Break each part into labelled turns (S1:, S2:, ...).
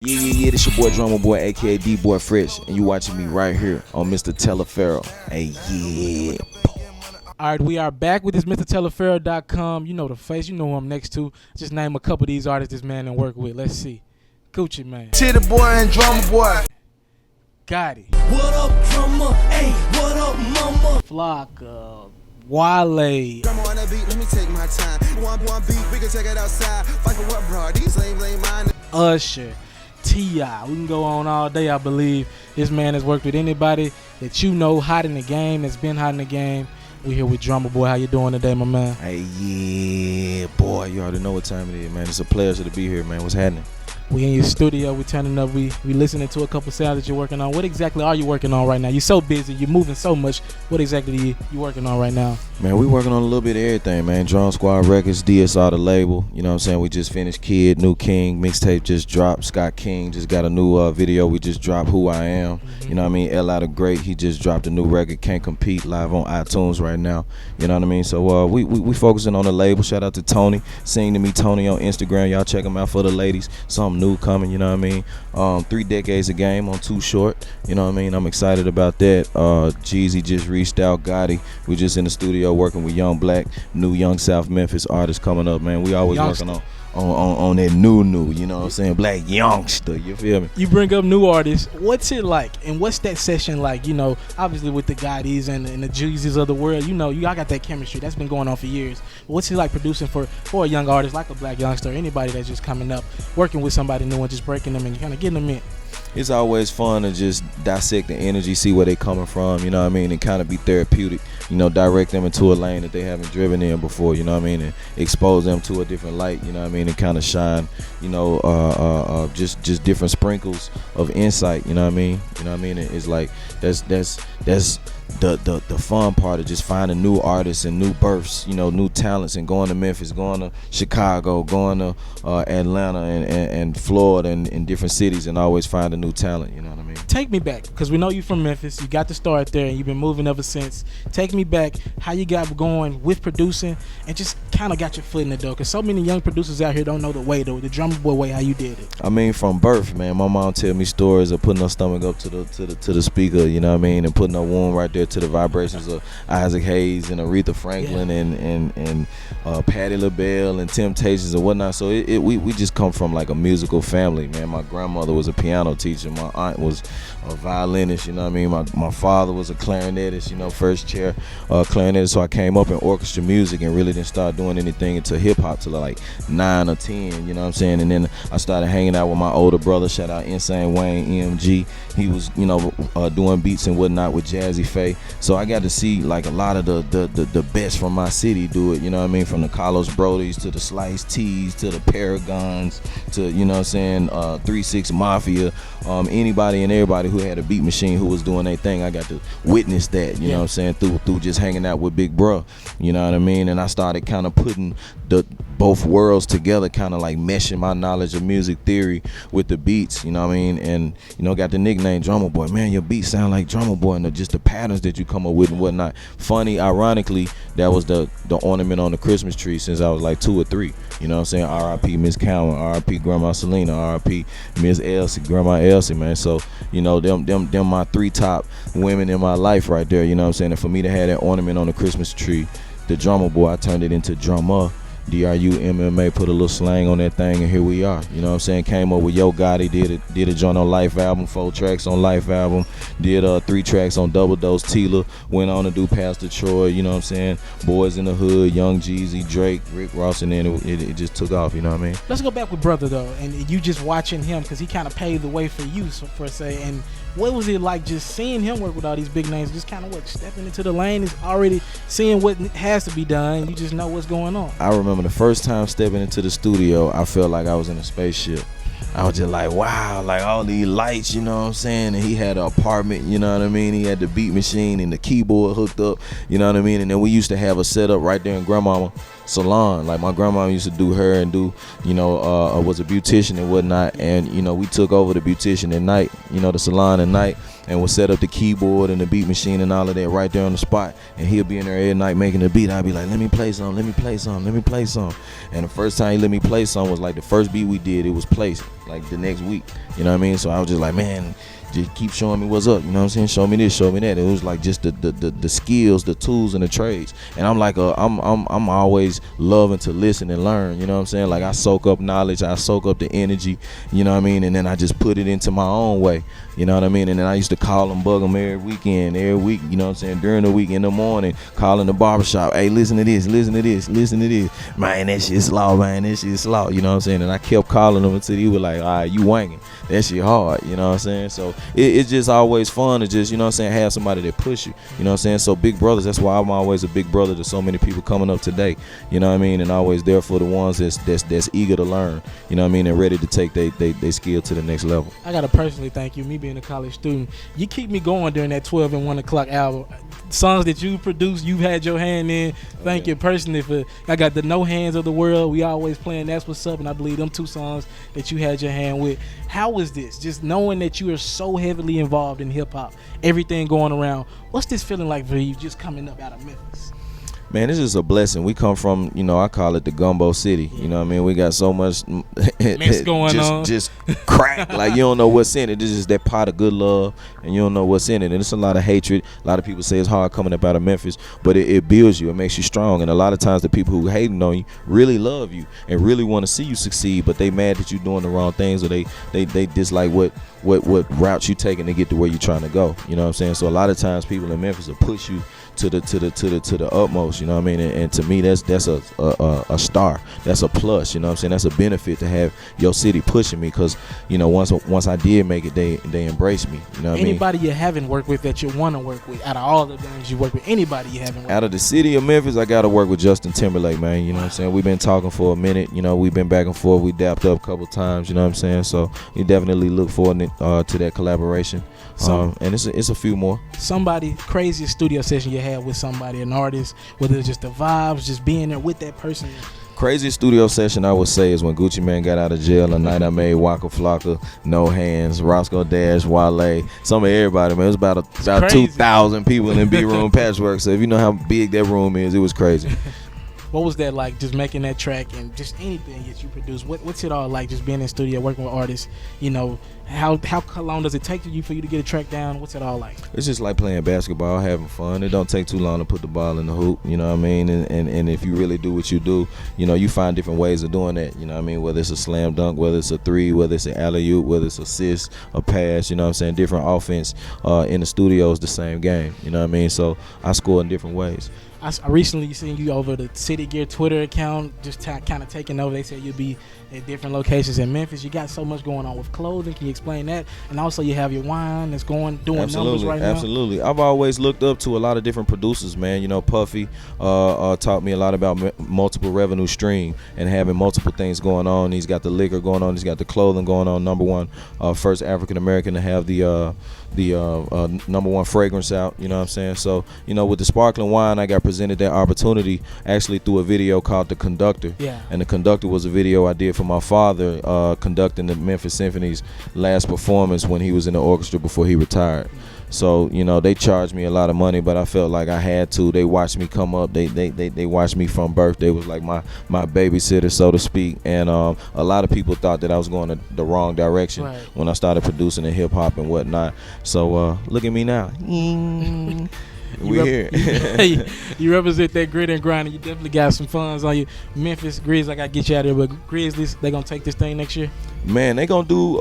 S1: Yeah, this your boy Drumma Boy, aka D-Boy Fresh, and you watching me right here on Mr. Teleferro. Hey, yeah.
S2: All right, we are back with this MrTeleferro.com. You know the face, you know who I'm next to. Just name a couple of these artists this man and work with. Let's see. Gucci Man.
S3: Titty Boy and Drumma Boy.
S2: Gotti.
S4: What up, Drumma? Hey, what up, mama?
S2: Flocka. Wale.
S3: Drumma on that beat, let me take my time. One beat, we can take it outside. Fuck it, what, bro? These lame mine.
S2: Usher. T.I. We can go on all day, I believe. This man has worked with anybody that you know hot in the game, that's been hot in the game. We here with Drumma Boy. How you doing today, my man?
S1: Hey, yeah, boy, you already know what time it is, man. It's a pleasure to be here, man. What's happening?
S2: We in your studio. We turning up. We listening to a couple sounds that you're working on. What exactly are you working on right now? You're so busy. You're moving so much. What exactly you working on right now?
S1: Man, we working on a little bit of everything, man. Drum Squad Records, DSR the label. You know what I'm saying? We just finished Kid, New King, mixtape just dropped. Scott King just got a new video. We just dropped Who I Am. You know what I mean? L Out the Great, he just dropped a new record, Can't Compete, live on iTunes right now. You know what I mean? So we focusing on the label. Shout out to Tony. Sing to me, Tony, on Instagram. Y'all check him out for the ladies. Something new coming, you know what I mean? 3 decades of game on Too Short. You know what I mean? I'm excited about that. Jeezy just reached out. Gotti. We just in the studio working with Young Black, new Young South Memphis artists coming up, man. We always
S2: Youngster.
S1: working on that new, you know what I'm saying? Black youngster, you feel me?
S2: You bring up new artists. What's it like? And what's that session like? You know, obviously with the Gottis and the Jeezys of the world, you know, y'all got that chemistry. That's been going on for years. What's it like producing for a young artist like a Black youngster, or anybody that's just coming up, working with somebody new and just breaking them and kind of getting them in?
S1: It's always fun to just dissect the energy, see where they coming from, you know what I mean, and kind of be therapeutic, you know, direct them into a lane that they haven't driven in before, you know what I mean, and expose them to a different light, you know what I mean, and kind of shine, you know, just different sprinkles of insight, you know what I mean, and it's like that's the fun part of just finding new artists and new births, you know, new talents, and going to Memphis, going to Chicago, going to Atlanta and Florida and different cities, and always find a new talent, you know what I mean?
S2: Take me back, because we know you from Memphis. You got to start there, and you've been moving ever since. Take me back, how you got going with producing, and just kind of got your foot in the door, because so many young producers out here don't know the way, the Drumma Boy way, how you did it.
S1: I mean, from birth, man, my mom tell me stories of putting her stomach up to the speaker, you know what I mean, and putting her womb right there to the vibrations of Isaac Hayes and Aretha Franklin, and Patti LaBelle and Temptations and whatnot. So we just come from like a musical family, man. My grandmother was a piano teacher. My aunt was a violinist, you know what I mean. My father was a clarinetist, you know, first chair clarinetist. So I came up in orchestra music and really didn't start doing anything until hip hop till like 9 or 10, you know what I'm saying. And then I started hanging out with my older brother. Shout out Insane Wayne, EMG. He was, you know, doing beats and whatnot with Jazzy Faye. So I got to see like a lot of the best from my city do it, you know what I mean, from the Carlos Brodys to the Slice T's to the Paragons to, you know what I'm saying, 3-6 Mafia, anybody and everybody who had a beat machine who was doing their thing. I got to witness that, you know what I'm saying, through just hanging out with Big Bruh, you know what I mean. And I started kind of putting both worlds together, kind of like meshing my knowledge of music theory with the beats, you know what I mean, and, you know, got the nickname Drumma Boy. Man, your beats sound like Drumma Boy, and just the patterns that you come up with and whatnot. Funny, ironically, that was the ornament on the Christmas tree since I was like 2 or 3, you know what I'm saying. R.I.P. Miss Cowan, R.I.P. Grandma Selena, R.I.P. Miss Elsie, Grandma Elsie, man. So, you know, them my 3 top women in my life right there, you know what I'm saying. And for me to have that ornament on the Christmas tree, the Drumma Boy, I turned it into Drumma. DRUMMA, put a little slang on that thing, and here we are, you know what I'm saying. Came up with Yo Gotti, did a joint on Life album, 4 tracks on Life album, did 3 tracks on Double Dose Tila, went on to do Pastor Troy, you know what I'm saying, Boys in the Hood, Young Jeezy, Drake, Rick Ross, and then it just took off, you know what I mean.
S2: Let's go back with Brother though, and you just watching him, because he kind of paved the way for you, so per se. And what was it like just seeing him work with all these big names, just kind of stepping into the lane, is already seeing what has to be done, you just know what's going on? I
S1: remember the first time stepping into the studio, I felt like I was in a spaceship. I was just like, wow, like all these lights, you know what I'm saying? And he had an apartment, you know what I mean? He had the beat machine and the keyboard hooked up, you know what I mean? And then we used to have a setup right there in Grandmama salon. Like my grandma used to do hair and do, you know, was a beautician and whatnot. And, you know, we took over the beautician at night, you know, the salon at night. and we'll set up the keyboard and the beat machine and all of that right there on the spot. And he'll be in there every night making the beat. I'll be like, let me play some, let me play some, let me play some. And the first time he let me play some was like the first beat we did, it was placed like the next week. You know what I mean? So I was just like, man, just keep showing me what's up, you know what I'm saying? Show me this, show me that. It was like just the skills, the tools, and the trades. And I'm like, I'm always loving to listen and learn, you know what I'm saying? Like I soak up knowledge, I soak up the energy, you know what I mean? And then I just put it into my own way, you know what I mean? And then I used to call them, bug them every weekend, every week, you know what I'm saying? During the week, in the morning, calling the barbershop, hey, listen to this, listen to this, listen to this. Man, that shit's slow, man, that shit's slow, you know what I'm saying? And I kept calling them until he was like, all right, you wanking. That shit hard, you know what I'm saying? So it's just always fun to just, you know what I'm saying, have somebody that push you, you know what I'm saying? So big brothers, that's why I'm always a big brother to so many people coming up today, you know what I mean? And always there for the ones that's eager to learn, you know what I mean, and ready to take they skill to the next level.
S2: I gotta personally thank you, me being a college student. You keep me going during that 12 and 1 o'clock hour. Songs that you produced, you've had your hand in. Thank you personally for. I got the No Hands of the World. We always playing That's What's Up, and I believe them 2 songs that you had your hand with. How was this? Just knowing that you are so heavily involved in hip hop, everything going around. What's this feeling like for you just coming up out of Memphis?
S1: Man, this is a blessing. We come from, you know, I call it the gumbo city. You know what I mean? We got so much
S2: mix going on.
S1: Just crack. Like, you don't know what's in it. This is that pot of good love, and you don't know what's in it. And it's a lot of hatred. A lot of people say it's hard coming up out of Memphis, but it builds you. It makes you strong. And a lot of times the people who hating on you really love you and really want to see you succeed, but they mad that you're doing the wrong things, or they dislike what route you taking to get to where you're trying to go. You know what I'm saying? So a lot of times people in Memphis will push you to the utmost, you know what I mean? And to me, that's a star. That's a plus, you know what I'm saying? That's a benefit to have your city pushing me, because, you know, once I did make it, they embraced me. You know what I mean?
S2: Anybody you haven't worked with that you want to work with, out of all the names you work with, anybody you haven't worked with?
S1: Out of the city of Memphis, I got to work with Justin Timberlake, man. You know what I'm saying? We've been talking for a minute. You know, we've been back and forth. We dapped up a couple times, you know what I'm saying? So we definitely look forward to that collaboration. And it's a few more.
S2: Somebody, craziest studio session you had with somebody, an artist, whether it's just the vibes, just being there with that person.
S1: Craziest studio session I would say is when Gucci Mane got out of jail. The night I made Waka Flocka, No Hands, Roscoe Dash, Wale, some of everybody, man. It was about 2,000 people in B-Room Patchwork. So if you know how big that room is, it was crazy.
S2: What was that like, just making that track and just anything that you produce? What's it all like, just being in studio, working with artists? You know, how long does it take for you to get a track down? What's it all like?
S1: It's just like playing basketball, having fun. It don't take too long to put the ball in the hoop, you know what I mean? And if you really do what you do, you know, you find different ways of doing that, you know what I mean? Whether it's a slam dunk, whether it's a three, whether it's an alley-oop, whether it's assist, a pass, you know what I'm saying? Different offense in the studio is the same game, you know what I mean? So I score in different ways.
S2: I recently seen you over the City Gear Twitter account, just kind of taking over. They said you'll be at different locations in Memphis. You got so much going on with clothing. Can you explain that? And also you have your wine that's doing numbers right now.
S1: Absolutely. I've always looked up to a lot of different producers, man. You know, Puffy taught me a lot about multiple revenue stream and having multiple things going on. He's got the liquor going on. He's got the clothing going on. Number one, first African American to have the number one fragrance out, you know what I'm saying? So, you know, with the sparkling wine, I got presented that opportunity actually through a video called The Conductor.
S2: Yeah.
S1: And The Conductor was a video I did for my father conducting the Memphis Symphony's last performance when he was in the orchestra before he retired. So, you know, they charged me a lot of money, but I felt like I had to. They watched me come up. They watched me from birth. They was like my babysitter, so to speak. And a lot of people thought that I was going the wrong direction when I started producing the hip hop and whatnot. So look at me now. We here.
S2: You represent that grit and grind, and you definitely got some funds on you. Memphis Grizzlies, I gotta get you out of there, but Grizzlies, they gonna take this thing next year?
S1: Man, they gonna do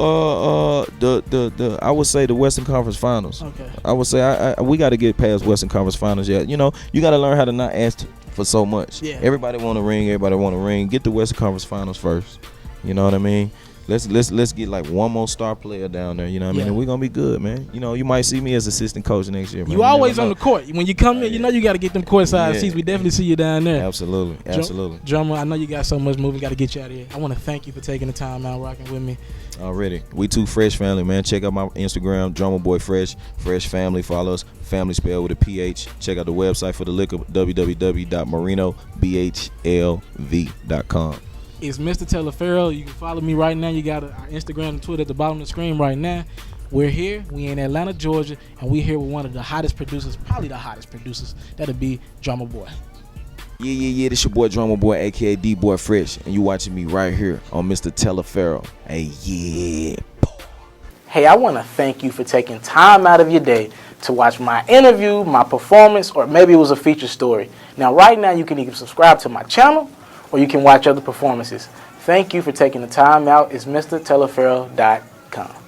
S1: the I would say the Western Conference Finals.
S2: Okay.
S1: I would say we got to get past Western Conference Finals yet. You know, you got to learn how to not ask for so much.
S2: Yeah.
S1: Everybody want to ring. Everybody want to ring. Get the Western Conference Finals first. You know what I mean? Let's get like one more star player down there, you know what I mean? And we're gonna be good, man. You know, you might see me as assistant coach next year, man.
S2: You always on the court. When you come in, you know you gotta get them courtside seats. We definitely see you down there.
S1: Absolutely.
S2: Drumma, I know you got so much moving, gotta get you out of here. I wanna thank you for taking the time out rocking with me.
S1: Already. We too fresh family, man. Check out my Instagram, Drumma Boy Fresh Family. Follow us, family spelled with a PH. Check out the website for the liquor, www.marinobhlv.com.
S2: It's Mr. Teleferro. You can follow me right now. You got our Instagram and Twitter at the bottom of the screen right now. We're here. We in Atlanta, Georgia, and we here with one of the hottest producers, probably the hottest producers. That'll be Drumma Boy.
S1: Yeah. This your boy Drumma Boy, aka D Boy Fresh, and you watching me right here on Mr. Telepharo. Hey, yeah.
S2: Hey, I want to thank you for taking time out of your day to watch my interview, my performance, or maybe it was a feature story. Now, right now, you can either subscribe to my channel or you can watch other performances. Thank you for taking the time out. It's MrTelepharo.com.